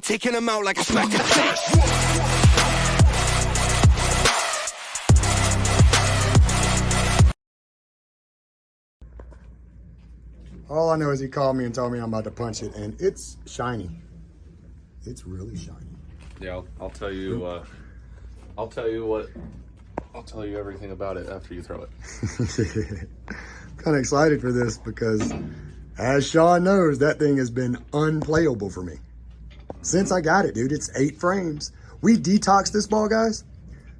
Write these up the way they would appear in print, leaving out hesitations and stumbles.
taking them out like a smack to the face. All I know is he called me and told me I'm about to punch it, and it's shiny. It's really shiny. Yeah, I'll tell you everything about it after you throw it. Kind of excited for this because, as Sean knows, that thing has been unplayable for me. Since I got it, dude, it's 8 frames. We detoxed this ball, guys.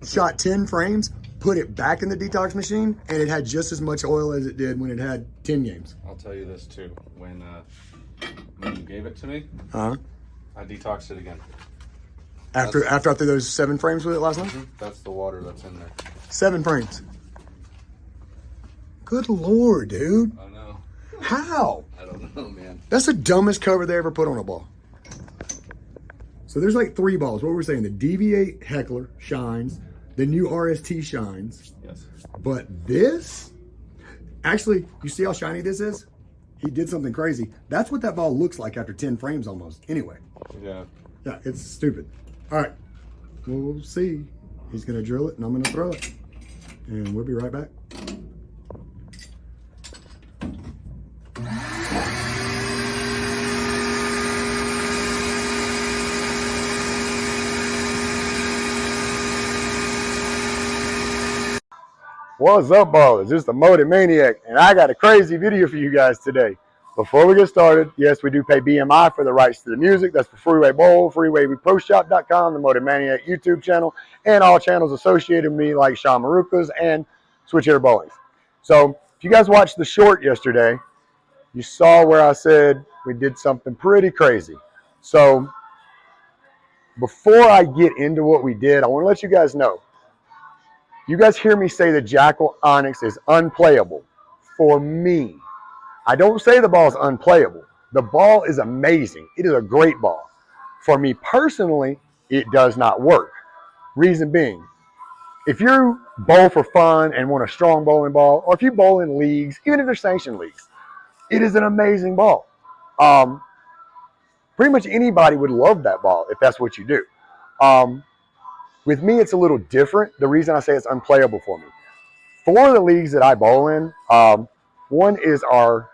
Shot 10 frames, put it back in the detox machine, and it had just as much oil as it did when it had 10 games. I'll tell you this too. When you gave it to me, I detoxed it again. After I threw those 7 frames with it last night? That's the water that's in there. 7 frames. Good Lord, dude. I know. How? I don't know, man. That's the dumbest cover they ever put on a ball. So there's like 3 balls. What we're saying, the DV8 Heckler shines, the new RST shines. Yes. But this, actually, you see how shiny this is? He did something crazy. That's what that ball looks like after 10 frames almost. Anyway. Yeah. Yeah, it's stupid. All right, we'll see. He's gonna drill it and I'm gonna throw it. And we'll be right back. What's up, ballers? This is the Motive Maniac, and I got a crazy video for you guys today. Before we get started, yes, we do pay BMI for the rights to the music. That's for Freeway Bowl, FreewayProShop.com, the Motive Maniac YouTube channel, and all channels associated with me like Sean Maruka's and Switch Hitter Bowling's. So if you guys watched the short yesterday, you saw where I said we did something pretty crazy. So before I get into what we did, I want to let you guys know. You guys hear me say the Jackal Onyx is unplayable. For me, I don't say the ball is unplayable. The ball is amazing. It is a great ball. For me personally, it does not work. Reason being, if you bowl for fun and want a strong bowling ball, or if you bowl in leagues, even if they're sanctioned leagues, it is an amazing ball. Pretty much anybody would love that ball if that's what you do. With me, it's a little different. The reason I say it's unplayable for me. 4 of the leagues that I bowl in, one is our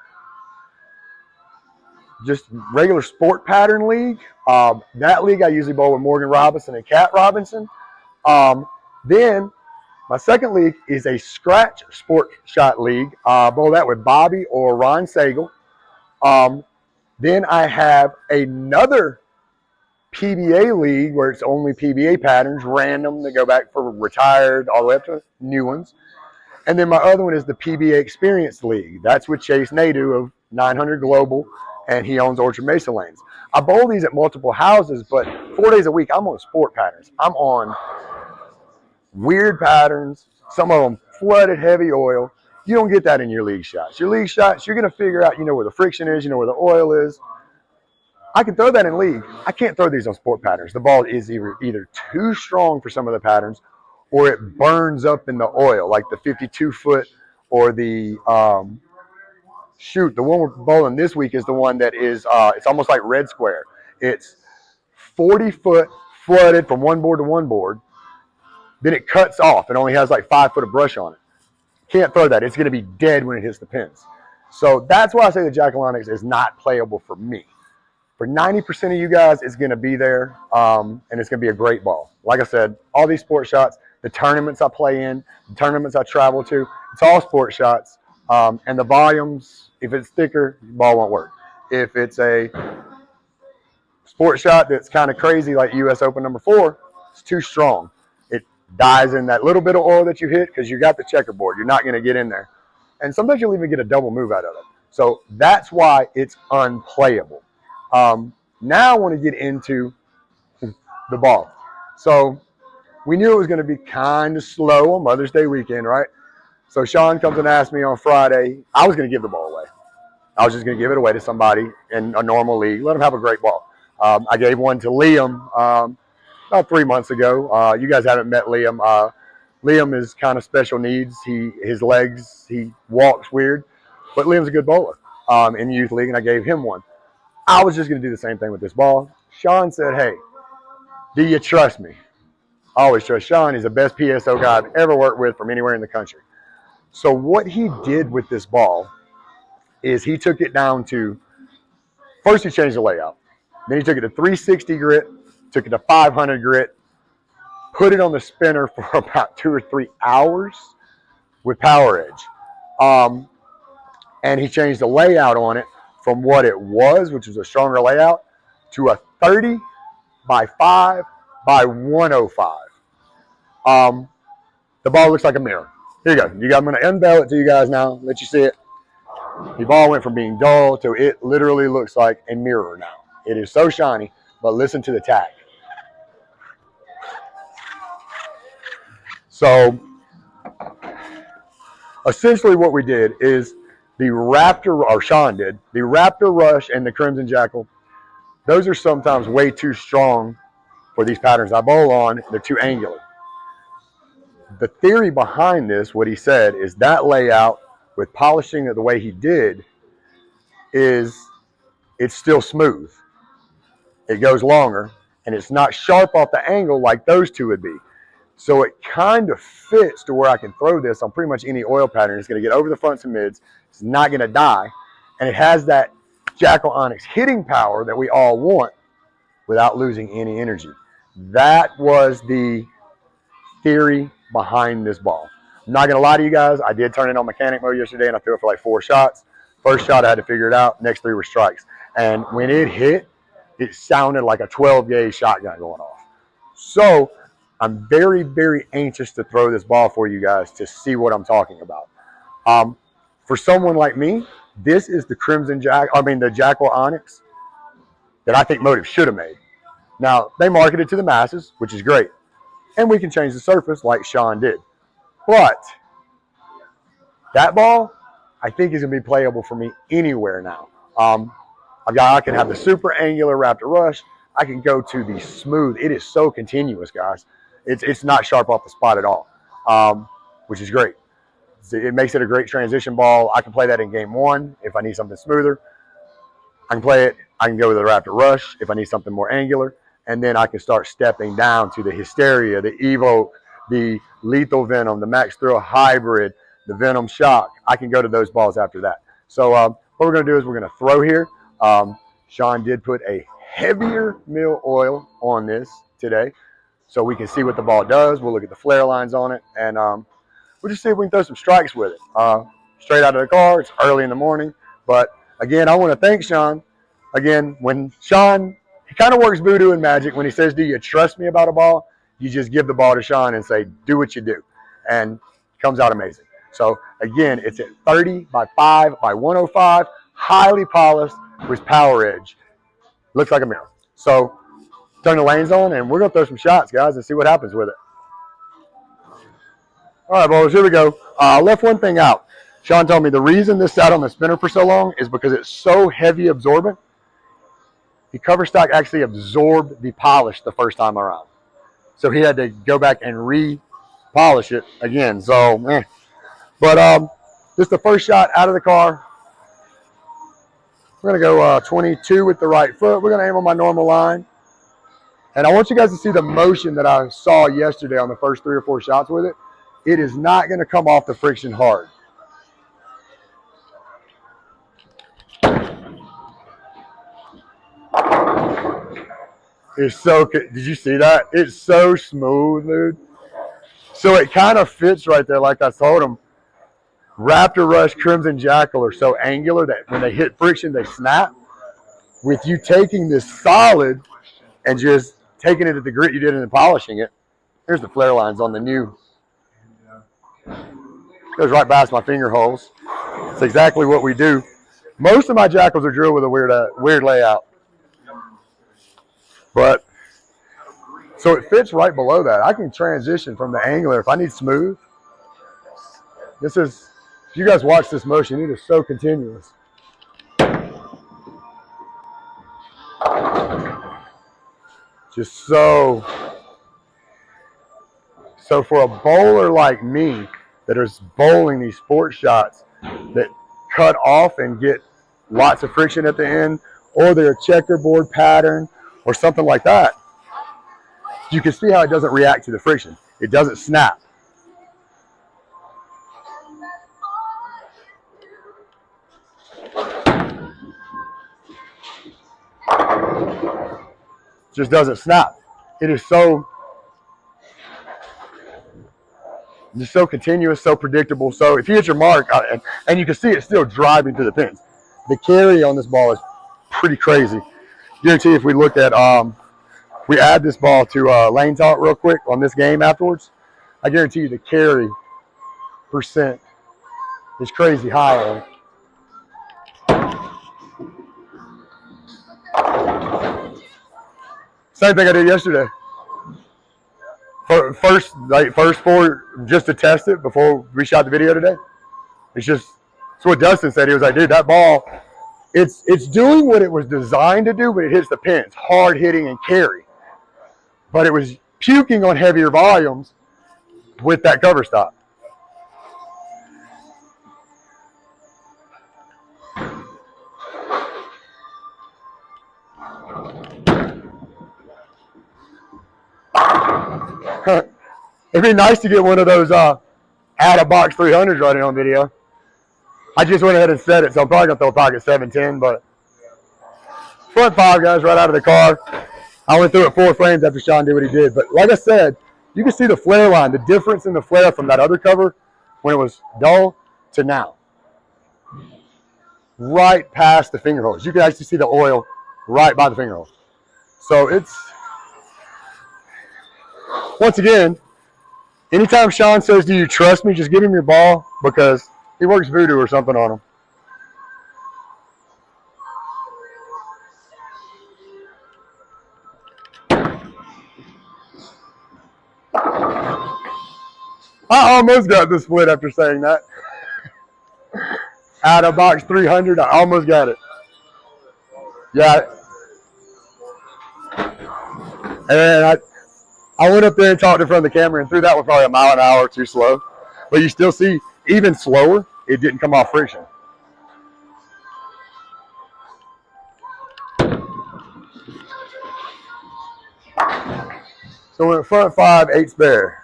just regular sport pattern league. That league I usually bowl with Morgan Robinson and Kat Robinson. Then my second league is a scratch sport shot league. Bowl that with Bobby or Ron Sagal. Then I have another PBA league where it's only PBA patterns, random, that go back for retired all the way up to new ones. And then my other one is the PBA Experience League. That's with Chase Nadu of 900 Global, and he owns Orchard Mesa Lanes. I bowl these at multiple houses, but 4 days a week, I'm on sport patterns. I'm on weird patterns, some of them flooded heavy oil. You don't get that in your league shots. Your league shots, you're going to figure out, you know where the friction is, you know where the oil is. I can throw that in league. I can't throw these on sport patterns. The ball is either too strong for some of the patterns, or it burns up in the oil, like the 52-foot or the, the one we're bowling this week is the one that is, it's almost like red square. It's 40-foot flooded from one board to one board. Then it cuts off. It only has like 5 foot of brush on it. Can't throw that. It's going to be dead when it hits the pins. So that's why I say the Jackal Onyx is not playable for me. For 90% of you guys, it's going to be there, and it's going to be a great ball. Like I said, all these sport shots, the tournaments I play in, the tournaments I travel to, it's all sport shots. And the volumes, if it's thicker, the ball won't work. If it's a sport shot that's kind of crazy, like US Open number 4, it's too strong. It dies in that little bit of oil that you hit because you got the checkerboard. You're not going to get in there. And sometimes you'll even get a double move out of it. So that's why it's unplayable. Now I want to get into the ball. So we knew it was going to be kind of slow on Mother's Day weekend, right? So Sean comes and asks me on Friday. I was going to give the ball away. I was just going to give it away to somebody in a normal league. Let them have a great ball. I gave one to Liam about 3 months ago. You guys haven't met Liam. Liam is kind of special needs. His legs, he walks weird. But Liam's a good bowler in the youth league, and I gave him one. I was just going to do the same thing with this ball. Sean said, hey, do you trust me? I always trust Sean. He's the best PSO guy I've ever worked with from anywhere in the country. So what he did with this ball is he took it down to, first he changed the layout. Then he took it to 360 grit, took it to 500 grit, put it on the spinner for about 2 or 3 hours with power edge. And he changed the layout on it from what it was, which was a stronger layout, to a 30 by 5 by 105. The ball looks like a mirror. Here you go. I'm going to unveil it to you guys now, let you see it. The ball went from being dull to it literally looks like a mirror now. It is so shiny, but listen to the tack. So essentially what we did is the Raptor, or Sean did, the Raptor Rush and the Crimson Jackal, those are sometimes way too strong for these patterns I bowl on. They're too angular. The theory behind this, what he said, is that layout with polishing it the way he did is it's still smooth. It goes longer and it's not sharp off the angle like those two would be. So it kind of fits to where I can throw this on pretty much any oil pattern. It's going to get over the fronts and mids. It's not going to die. And it has that Jackal Onyx hitting power that we all want without losing any energy. That was the theory behind this ball. I'm not going to lie to you guys. I did turn it on mechanic mode yesterday and I threw it for like 4 shots. First shot, I had to figure it out. Next 3 were strikes. And when it hit, it sounded like a 12 gauge shotgun going off. So I'm very, very anxious to throw this ball for you guys to see what I'm talking about. For someone like me, this is the the Jackal Onyx that I think Motive should have made. Now, they marketed to the masses, which is great. And we can change the surface like Sean did. But that ball, I think is going to be playable for me anywhere now. I can have the super angular Raptor Rush. I can go to the smooth. It is so continuous, guys. It's not sharp off the spot at all, which is great. It makes it a great transition ball. I can play that in game 1 if I need something smoother. I can play it. I can go with the Raptor Rush if I need something more angular. And then I can start stepping down to the Hysteria, the Evoke, the Lethal Venom, the Max Thrill Hybrid, the Venom Shock. I can go to those balls after that. So what we're going to do is we're going to throw here. Sean did put a heavier mill oil on this today so we can see what the ball does. We'll look at the flare lines on it, and we'll just see if we can throw some strikes with it. Straight out of the car. It's early in the morning. But, again, I want to thank Sean. Again, when Sean, he kind of works voodoo and magic. When he says, do you trust me about a ball? You just give the ball to Sean and say, do what you do. And it comes out amazing. So, again, it's at 30 by 5 by 105, highly polished with power edge. Looks like a mirror. So, turn the lanes on, and we're going to throw some shots, guys, and see what happens with it. All right, boys, here we go. I left one thing out. Sean told me the reason this sat on the spinner for so long is because it's so heavy absorbent. The cover stock actually absorbed the polish the first time around. So he had to go back and re-polish it again. So, But this is the first shot out of the car. We're going to go 22 with the right foot. We're going to aim on my normal line. And I want you guys to see the motion that I saw yesterday on the first 3 or 4 shots with it. It is not going to come off the friction hard. It's so, did you see that? It's so smooth, dude. So it kind of fits right there like I told him. Raptor Rush, Crimson Jackal are so angular that when they hit friction, they snap. With you taking this solid and just taking it at the grit you did and then polishing it, here's the flare lines on the new. Goes right past my finger holes. It's exactly what we do. Most of my Jackals are drilled with a weird layout. But, so it fits right below that. I can transition from the angular if I need smooth. This is, if you guys watch this motion, it is so continuous. Just so for a bowler like me that is bowling these sports shots that cut off and get lots of friction at the end, or they're a checkerboard pattern, or something like that, you can see how it doesn't react to the friction. It doesn't snap. Just doesn't snap. It is so just so continuous, so predictable. So if you hit your mark, and you can see it still driving through the pins. The carry on this ball is pretty crazy. Guarantee if we look at we add this ball to lane talk real quick on this game afterwards, I guarantee you the carry percent is crazy high on it. Same thing I did yesterday. First four, just to test it before we shot the video today. It's what Dustin said. He was like, dude, that ball, it's doing what it was designed to do, but it hits the pins, hard hitting and carry. But it was puking on heavier volumes with that cover stop. It'd be nice to get one of those out-of-box 300s running on video. I just went ahead and set it, so I'm probably going to throw a pocket 710, but front 5 guys right out of the car. I went through it 4 frames after Sean did what he did. But like I said, you can see the flare line, the difference in the flare from that other cover when it was dull to now. Right past the finger holes. You can actually see the oil right by the finger holes. So it's, once again, anytime Sean says, do you trust me, just give him your ball, because he works voodoo or something on him. I almost got the split after saying that. Out of box 300, I almost got it. Yeah. And I went up there and talked in front of the camera and threw that one probably a mile an hour too slow. But you still see, even slower, it didn't come off friction. So we're at front 5, 8 spare.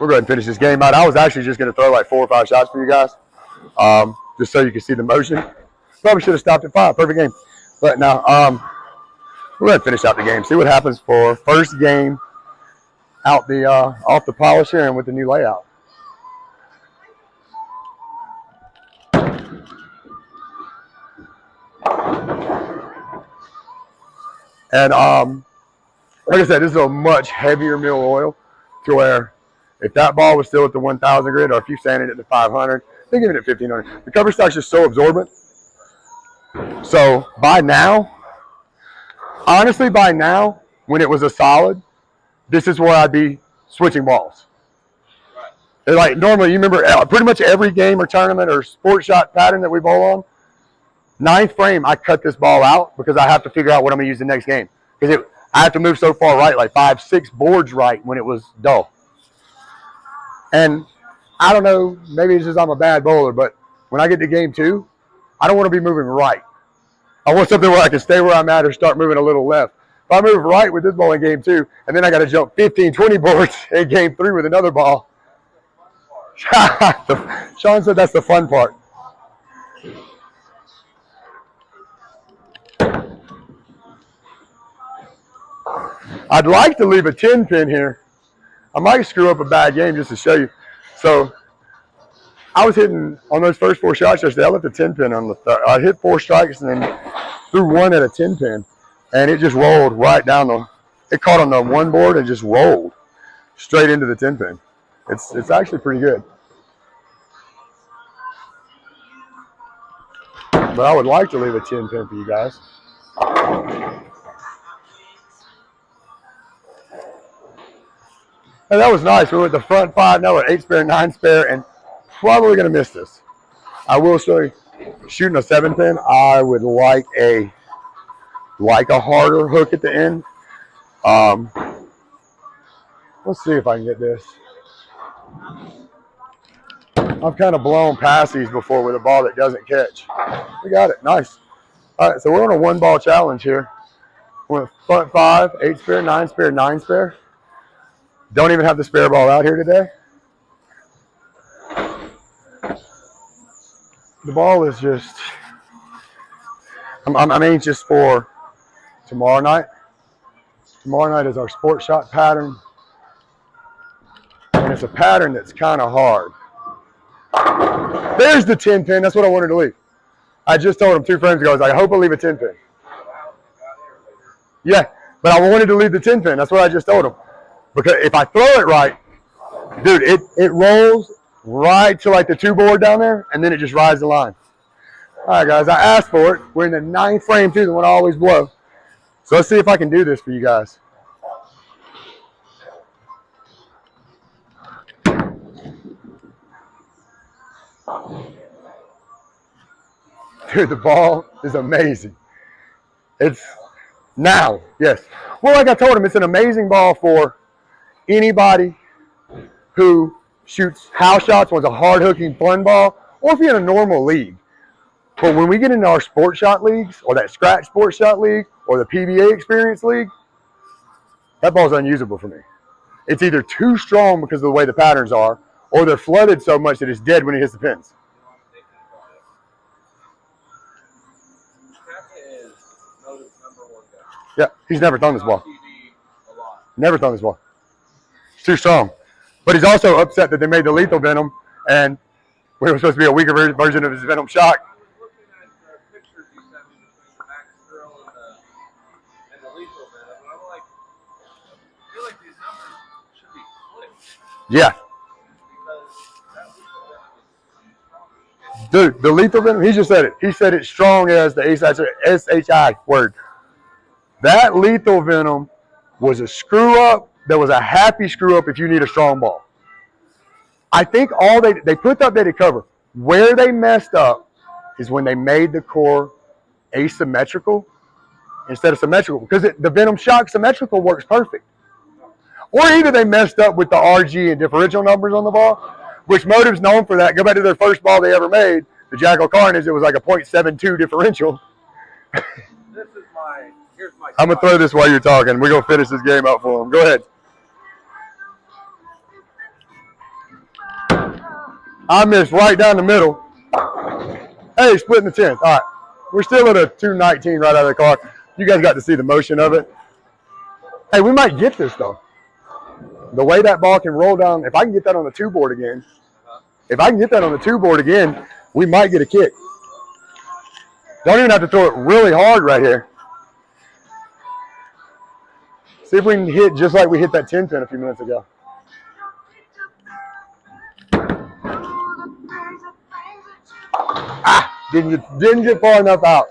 We're going to finish this game out. I was actually just going to throw like 4 or 5 shots for you guys, just so you can see the motion. Probably should have stopped at 5. Perfect game. But now, we're going to finish out the game. See what happens for first game out the off the polisher and with the new layout. And like I said, this is a much heavier mill oil to where if that ball was still at the 1,000 grit, or if you sanded it to 500, they're giving it 1,500. The cover stock's just so absorbent. So by now, honestly, by now, when it was a solid, this is where I'd be switching balls. Right. Like normally, you remember pretty much every game or tournament or sport shot pattern that we bowl on, 9th frame, I cut this ball out because I have to figure out what I'm going to use the next game. Because I have to move so far right, like 5, 6 boards right when it was dull. And I don't know, maybe it's just I'm a bad bowler, but when I get to game 2, I don't want to be moving right. I want something where I can stay where I'm at or start moving a little left. If I move right with this ball in game 2, and then I got to jump 15, 20 boards in game 3 with another ball. Sean said that's the fun part. I'd like to leave a 10 pin here. I might screw up a bad game just to show you. So I was hitting on those first 4 shots yesterday. I left a 10 pin on the third. I hit 4 strikes and then threw 1 at a 10 pin, and it just rolled right down the. It caught on the 1 board and just rolled straight into the 10 pin. It's actually pretty good. But I would like to leave a 10 pin for you guys. And that was nice. We went the front 5, now we're 8 spare, 9 spare, and probably going to miss this. I will say, shooting a 7 pin, I would like a harder hook at the end. Let's see if I can get this. I've kind of blown past these before with a ball that doesn't catch. We got it. Nice. All right, so we're on a 1-ball challenge here. We're front 5, 8 spare, 9 spare, 9 spare. Don't even have the spare ball out here today. The ball is just, I'm anxious for tomorrow night. Tomorrow night is our sport shot pattern. And it's a pattern that's kind of hard. There's the 10 pin. That's what I wanted to leave. I just told him 2 frames ago. I was like, I hope I leave a 10 pin. Yeah, but I wanted to leave the 10 pin. That's what I just told him. Because if I throw it right, dude, it rolls right to like the 2 board down there, and then it just rides the line. All right, guys, I asked for it. We're in the 9th frame, too, the one I always blow. So let's see if I can do this for you guys. Dude, the ball is amazing. It's now, yes. Well, like I told him, it's an amazing ball for anybody who shoots house shots, wants a hard-hooking fun ball, or if you're in a normal league. But when we get into our sport shot leagues, or that scratch sport shot league, or the PBA experience league, that ball's unusable for me. It's either too strong because of the way the patterns are, or they're flooded so much that it's dead when it hits the pins. Yeah, he's never thrown this ball. Never thrown this ball. It's too strong. But he's also upset that they made the lethal venom, and when it was supposed to be a weaker version of his venom shock. I was looking at pictures you sent me between the Max Thrill and the lethal venom, and I'm like, I feel like these numbers should be flipped. Yeah. Because that lethal venom is Dude, the lethal venom, he just said it. He said it's strong as the SHI word. That lethal venom was a screw up. That was a happy screw up if you need a strong ball. I think all they put the updated cover. Where they messed up is when they made the core asymmetrical instead of symmetrical, because the venom shock symmetrical works perfect. Or either they messed up with the RG and differential numbers on the ball, which Motive's known for that. Go back to their first ball they ever made, the Jackal Carnage. It was like a .72 differential. here's my I'm going to throw this while you're talking. We're going to finish this game up for them. Go ahead. I missed right down the middle. Hey, splitting the 10th. All right. We're still at a 219 right out of the car. You guys got to see the motion of it. Hey, we might get this, though. The way that ball can roll down, if I can get that on the 2 board again, we might get a kick. Don't even have to throw it really hard right here. See if we can hit just like we hit that 10 pin a few minutes ago. Didn't get far enough out.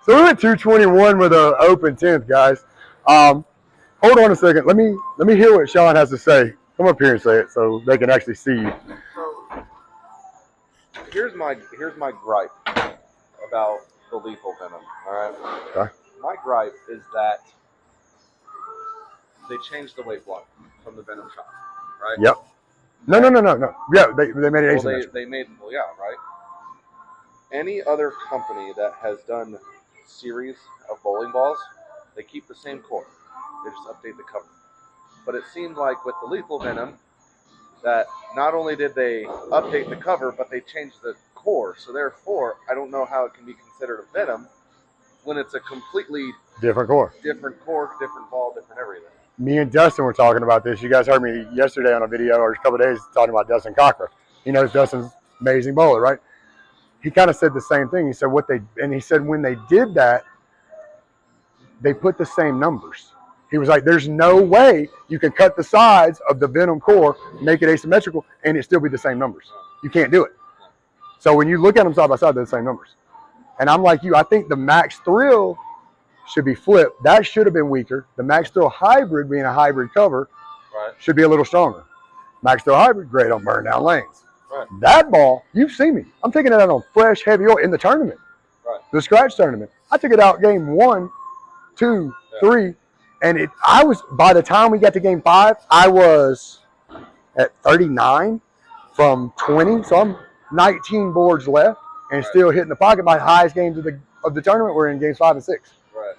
So we're at 221 with an open 10th, guys. Hold on a second. Let me hear what Sean has to say. Come up here and say it so they can actually see you. So here's my gripe about the lethal venom. All right. Okay. My gripe is that they changed the weight block from the venom shot, right? Yep. No. Yeah, they made it asymmetrical. They made right. Any other company that has done series of bowling balls, they keep the same core. They just update the cover. But it seemed like with the lethal venom that not only did they update the cover, but they changed the core. So therefore, I don't know how it can be considered a venom when it's a completely Different core. different ball, different everything. Me and Dustin were talking about this. You guys heard me yesterday on a video or a couple of days talking about Dustin Cochran. He knows Dustin's amazing bowler, right? He kind of said the same thing. He said when they did that, they put the same numbers. He was like, there's no way you can cut the sides of the venom core, make it asymmetrical, and it still be the same numbers. You can't do it. So when you look at them side by side, they're the same numbers. And I'm like you, I think the Max Thrill should be flipped. That should have been weaker. The Max Thrill Hybrid, being a hybrid cover, should be a little stronger. Max Thrill Hybrid, great on burn down lanes. Right. That ball, you've seen me. I'm taking it out on fresh, heavy oil in the tournament. Right. The scratch tournament. I took it out game 1, 2, 3, and by the time we got to game 5, I was at 39 from 20. So I'm 19 boards left and still hitting the pocket. My highest games of of the tournament were in games 5 and 6. Right.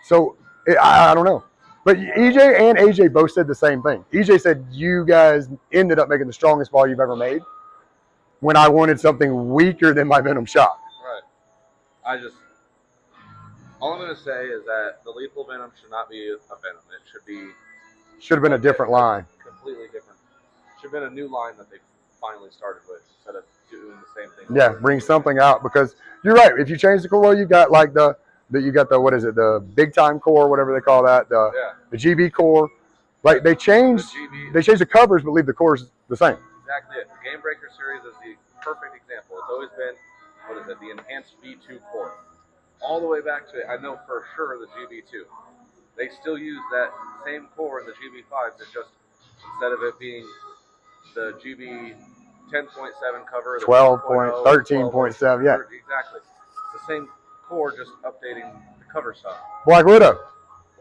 So I don't know. But EJ and AJ both said the same thing. EJ said, you guys ended up making the strongest ball you've ever made when I wanted something weaker than my Venom shot. Right. All I'm going to say is that the lethal Venom should not be a Venom. It should have been a different line. Completely different. Should have been a new line that they finally started with instead of doing the same thing. Yeah, bring something out, because you're right. If you change the core, you got like the what is it, the big time core, whatever they call that, the GB core. Like they changed the covers but leave the cores the same. Exactly it. The Game Breaker series is the perfect example. It's always been, the enhanced V2 core. All the way back to, I know for sure, the GB2. They still use that same core in the GB5s. It's just, instead of it being the GB 10.7 cover, 13.7, yeah. Exactly. It's the same core, just updating the cover stuff. Black Widow,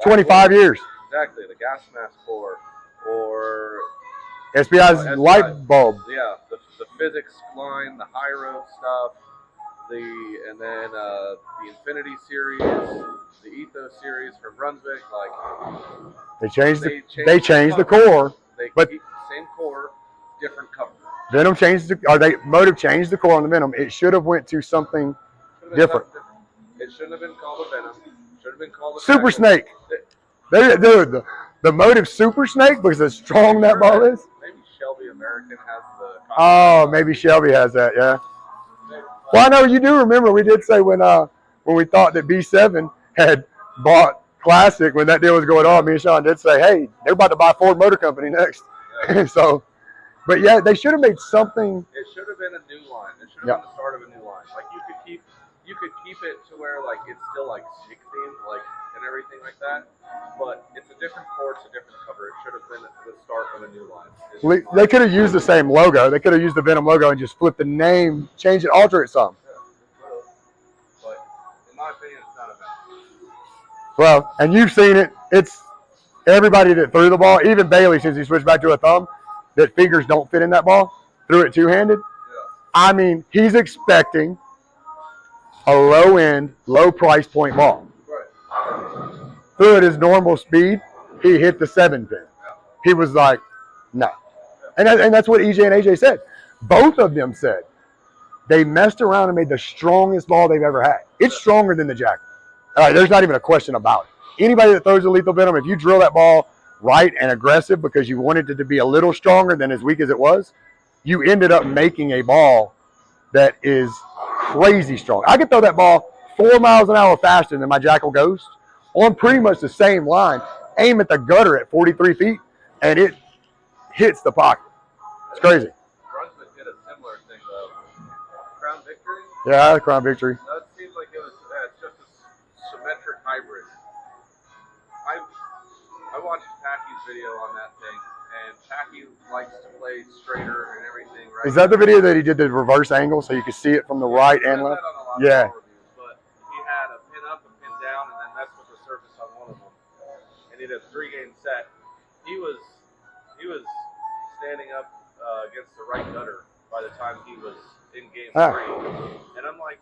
25 years. Exactly, the gas mask core, or SBI's light bulb. Yeah, the physics line, the high road stuff, and then the Infinity series, the Ethos series from Brunswick. Like they changed the core, but keep the same core, different cover. Venom changed Motive changed the core on the Venom. It should have went to something different. It shouldn't have been called a Venom. Should have been called a Super Snake. Dude, the Motive Super Snake, because how strong that ball is. Maybe Shelby American has the. Oh, maybe Shelby has that. Yeah. Well, I know you do remember we did say when we thought that B7 had bought Classic, when that deal was going on, me and Sean did say, hey, they're about to buy Ford Motor Company next. Yeah. So, but yeah, they should have made something. It should have been a new line. It should have been the start of a new line. Like you could keep it to where like it's still like 16, like, and everything like that. But it's a different core, it's a different cover. It should have been the start of a new line. They could have used the same logo. They could have used the Venom logo and just flipped the name, change it, alter it some. Yeah, but in my opinion, it's not a Venom. Well, and you've seen it. It's everybody that threw the ball, even Bailey, since he switched back to a thumb, that fingers don't fit in that ball, threw it two-handed. Yeah. I mean, he's expecting a low-end, low-price point ball. Right. Threw at his normal speed, he hit the 7-pin. Yeah. He was like, no. And that's what EJ and AJ said. Both of them said they messed around and made the strongest ball they've ever had. It's stronger than the Jackal. All right, there's not even a question about it. Anybody that throws a lethal Venom, if you drill that ball right and aggressive because you wanted it to be a little stronger than as weak as it was, you ended up making a ball that is crazy strong. I could throw that ball 4 miles an hour faster than my Jackal Ghost on pretty much the same line, aim at the gutter at 43 feet, and it hits the pocket. It's crazy. Brunswick did a similar thing, though. Crown Victory? Yeah, Crown Victory. That seems like it's just a symmetric hybrid. I watched Packy's video on that thing, and Packy likes to play straighter and everything, right? Is that the video that he did the reverse angle so you could see it from the right and left? Yeah. But he had a pin up, a pin down, and then messed with the surface on one of them. And he did a 3-game set. He was standing up against the right gutter by the time he was in game 3. And I'm like,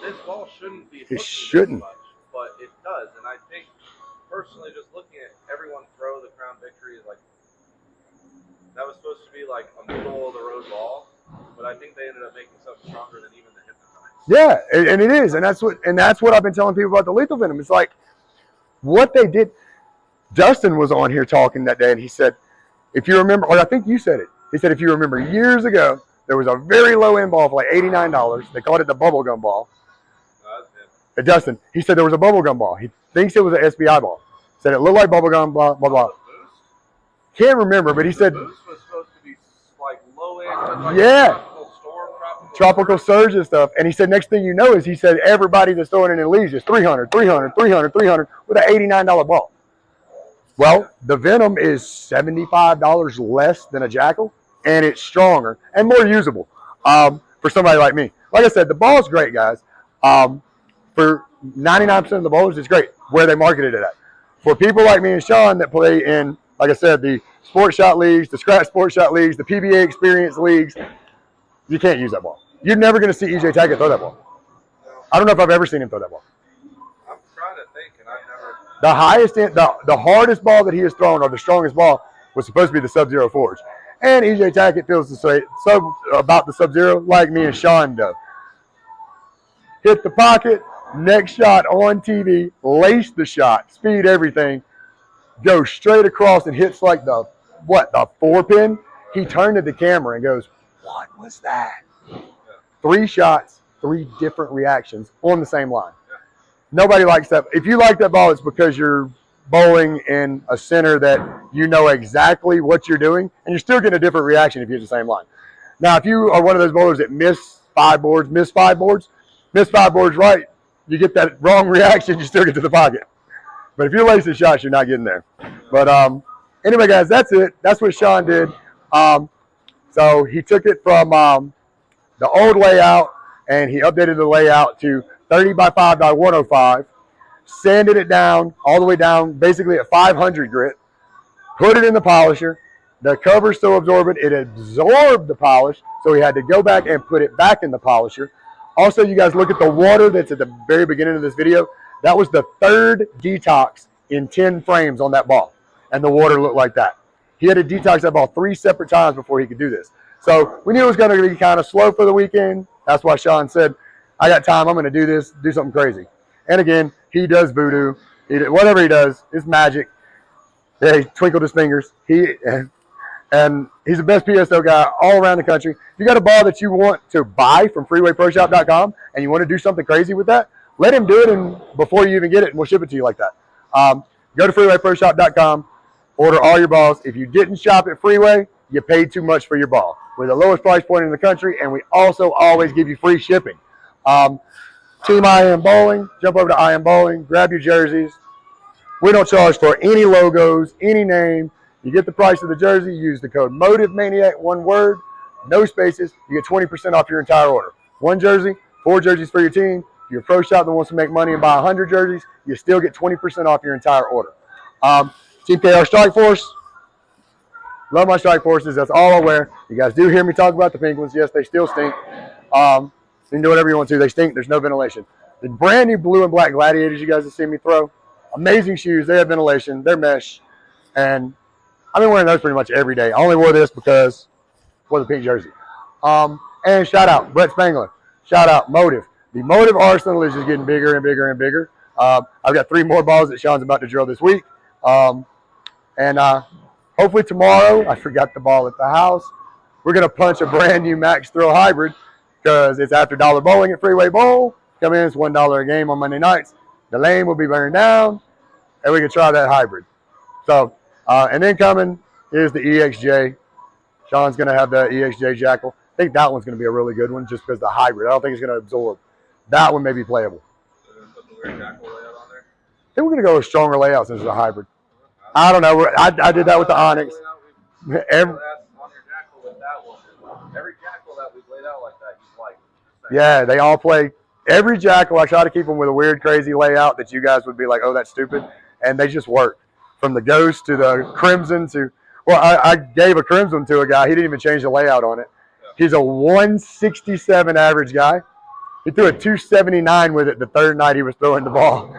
this ball shouldn't be hooking this much, but it does. And I think, personally, just looking at everyone throw the Crown Victory, is like, that was supposed to be like a middle of the road ball, but I think they ended up making something stronger than even the Hypnotize. Yeah, and it is, and that's what I've been telling people about the lethal Venom. It's like what they did. Dustin was on here talking that day, and he said, if you remember, or I think you said it. He said, if you remember, years ago there was a very low end ball for like $89. They called it the bubblegum ball. Dustin, he said there was a bubblegum ball. He thinks it was an SBI ball. Said it looked like bubblegum, blah, blah, blah. Can't remember, but he said. The Boost was supposed to be like low end, like tropical storm, tropical surge and stuff. And he said, next thing you know is he said everybody that's throwing it in leagues is 300, 300, 300, 300 with an $89 ball. Well, the Venom is $75 less than a Jackal, and it's stronger and more usable for somebody like me. Like I said, the ball's great, guys. For 99% of the bowlers, it's great where they marketed it at. For people like me and Sean that play in, like I said, the sports shot leagues, the scratch sports shot leagues, the PBA experience leagues, you can't use that ball. You're never going to see EJ Tackett throw that ball. I don't know if I've ever seen him throw that ball. I'm trying to think, and I've never. The highest, the hardest ball that he has thrown, or the strongest ball, was supposed to be the Sub-Zero Forge. And EJ Tackett feels about the Sub-Zero like me and Sean do. Hit the pocket, next shot on TV, lace the shot, speed, everything, go straight across and hits like the 4-pin. He turned to the camera and goes, "What was that?" 3 shots, 3 different reactions on the same line. Nobody likes that. If you like that ball, it's because you're bowling in a center that you know exactly what you're doing, and you're still getting a different reaction if you hit the same line. Now, if you are one of those bowlers that miss 5 boards right, you get that wrong reaction, you still get to the pocket. But if you're lacing shots, you're not getting there. But anyway, guys, that's it. That's what Sean did. So he took it from the old layout, and he updated the layout to 30 by 5 by 105, sanded it down all the way down, basically at 500 grit, put it in the polisher. The cover's so absorbent, it absorbed the polish, so he had to go back and put it back in the polisher. Also, you guys look at the water that's at the very beginning of this video. That was the 3rd detox in 10 frames on that ball, and the water looked like that. He had to detox that ball 3 separate times before he could do this. So we knew it was going to be kind of slow for the weekend. That's why Sean said, "I got time. I'm going to do this, do something crazy." And again, he does voodoo. Whatever he does, it's magic. Yeah, he twinkled his fingers. And he's the best PSO guy all around the country. If you got a ball that you want to buy from freewayproshop.com and you want to do something crazy with that, let him do it and before you even get it, and we'll ship it to you like that. Go to freewayproshop.com, order all your balls. If you didn't shop at Freeway, you paid too much for your ball. We're the lowest price point in the country, and we also always give you free shipping. Team I Am Bowling, jump over to I Am Bowling, grab your jerseys. We don't charge for any logos, any name. You get the price of the jersey, use the code MOTIVEMANIAC, one word, no spaces. You get 20% off your entire order. 1 jersey, 4 jerseys for your team. If you're a pro shop that wants to make money and buy 100 jerseys, you still get 20% off your entire order. Team KR Strike Force. Love my Strike Forces. That's all I wear. You guys do hear me talk about the pink ones. Yes, they still stink. You can do whatever you want to. They stink. There's no ventilation. The brand new blue and black Gladiators you guys have seen me throw. Amazing shoes. They have ventilation. They're mesh. And I've been wearing those pretty much every day. I only wore this because for the pink jersey. And shout out Brett Spangler. Shout out Motive. The Motive arsenal is just getting bigger and bigger and bigger. I've got 3 more balls that Sean's about to drill this week. Hopefully tomorrow, I forgot the ball at the house, we're going to punch a brand new Max Thrill Hybrid because it's after dollar bowling at Freeway Bowl. Come in, it's $1 a game on Monday nights. The lane will be burned down, and we can try that hybrid. So, and then coming is the EXJ. Sean's going to have the EXJ Jackal. I think that one's going to be a really good one just because the hybrid. I don't think it's going to absorb. That one may be playable. So we're going to put the weird Jackal layout on there? I think we're going to go with stronger layouts since it's a hybrid. I don't know. I did that with the Onyx. On your Jackal with that one. Every Jackal that we've laid out like that, you like. Yeah, they all play. Every Jackal, I try to keep them with a weird, crazy layout that you guys would be like, "Oh, that's stupid," and they just work. From the Ghost to the Crimson to, well, I gave a Crimson to a guy. He didn't even change the layout on it. He's a 167 average guy. He threw a 279 with it the 3rd night he was throwing the ball.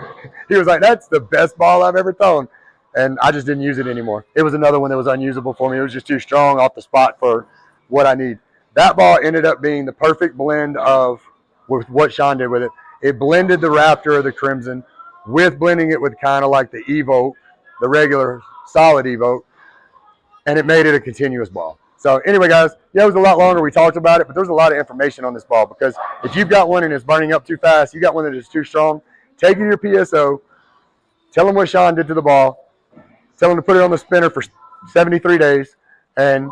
He was like, "That's the best ball I've ever thrown." And I just didn't use it anymore. It was another one that was unusable for me. It was just too strong off the spot for what I need. That ball ended up being the perfect blend of with what Sean did with it. It blended the Raptor or the Crimson with blending it with kind of like the Evoke, the regular solid Evoke, and it made it a continuous ball. So anyway, guys, yeah, it was a lot longer. We talked about it, but there's a lot of information on this ball because if you've got one and it's burning up too fast, you got one that is too strong, take it to your PSO, tell them what Sean did to the ball, tell them to put it on the spinner for 73 days, and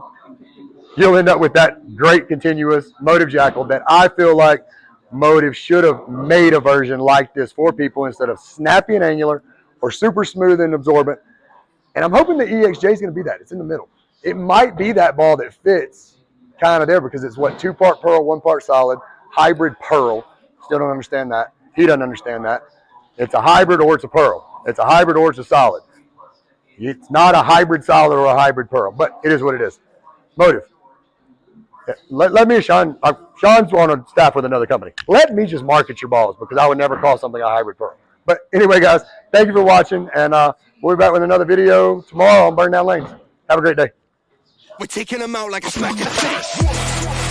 you'll end up with that great continuous Motive Jackal that I feel like Motive should have made a version like this for people instead of snappy and angular or super smooth and absorbent. And I'm hoping the EXJ is going to be that. It's in the middle. It might be that ball that fits kind of there because it's what, 2-part pearl, 1-part solid, hybrid pearl. Still don't understand that. He doesn't understand that. It's a hybrid or it's a pearl. It's a hybrid or it's a solid. It's not a hybrid solid or a hybrid pearl, but it is what it is. Motive. Let me, Sean. Sean's on a staff with another company. Let me just market your balls because I would never call something a hybrid pearl. But anyway, guys, thank you for watching, and we'll be back with another video tomorrow on Burn Down Lanes. Have a great day. We're taking them out like a smack in the face.